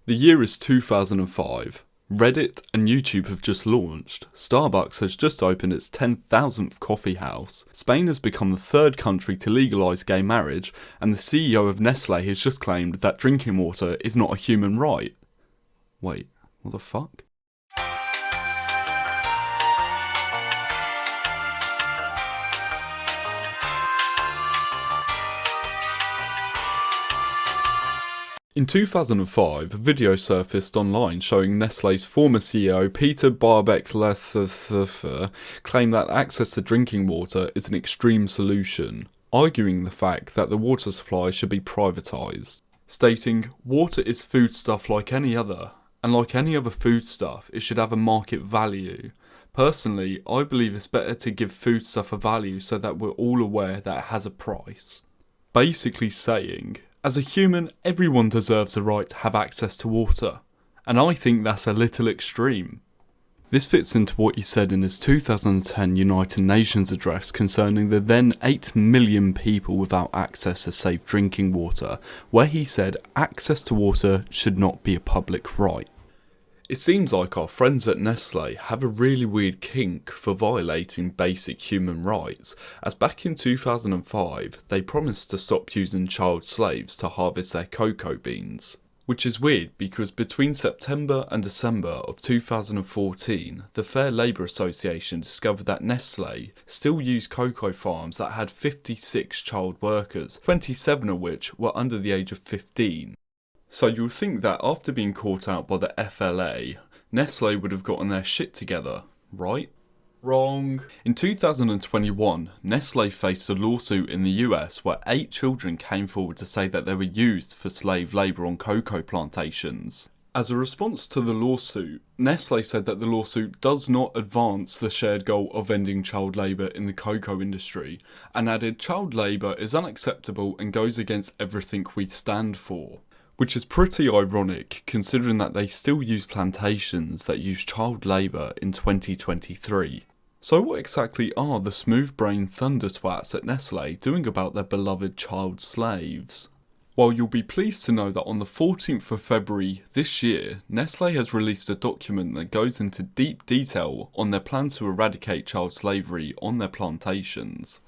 The year is 2005. Reddit and YouTube have just launched. Starbucks has just opened its 10,000th coffee house. Spain has become the third country to legalise gay marriage, and the CEO of Nestle has just claimed that drinking water is not a human right. Wait, what the fuck? In 2005, a video surfaced online showing Nestle's former CEO Peter Barbecue claimed that access to drinking water is an extreme solution, arguing the fact that the water supply should be privatised, stating, "Water is foodstuff like any other, and like any other foodstuff, it should have a market value. Personally, I believe it's better to give foodstuff a value so that we're all aware that it has a price." Basically saying, as a human, everyone deserves the right to have access to water, and I think that's a little extreme. This fits into what he said in his 2010 United Nations address concerning the then 8 million people without access to safe drinking water, where he said access to water should not be a public right. It seems like our friends at Nestle have a really weird kink for violating basic human rights, as back in 2005 they promised to stop using child slaves to harvest their cocoa beans. Which is weird because between September and December of 2014, the Fair Labour Association discovered that Nestle still used cocoa farms that had 56 child workers, 27 of which were under the age of 15. So you'll think that after being caught out by the FLA, Nestle would have gotten their shit together, right? Wrong. In 2021, Nestle faced a lawsuit in the US where 8 children came forward to say that they were used for slave labour on cocoa plantations. As a response to the lawsuit, Nestle said that the lawsuit does not advance the shared goal of ending child labour in the cocoa industry, and added child labour is unacceptable and goes against everything we stand for. Which is pretty ironic, considering that they still use plantations that use child labour in 2023. So what exactly are the smooth-brained thunder twats at Nestle doing about their beloved child slaves? Well, you'll be pleased to know that on the 14th of February this year, Nestle has released a document that goes into deep detail on their plans to eradicate child slavery on their plantations.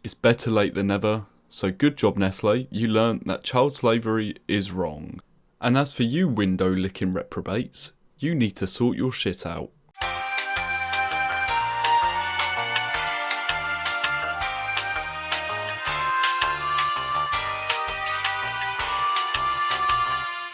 It's better late than never. So good job Nestle, you learnt that child slavery is wrong. And as for you window licking reprobates, you need to sort your shit out.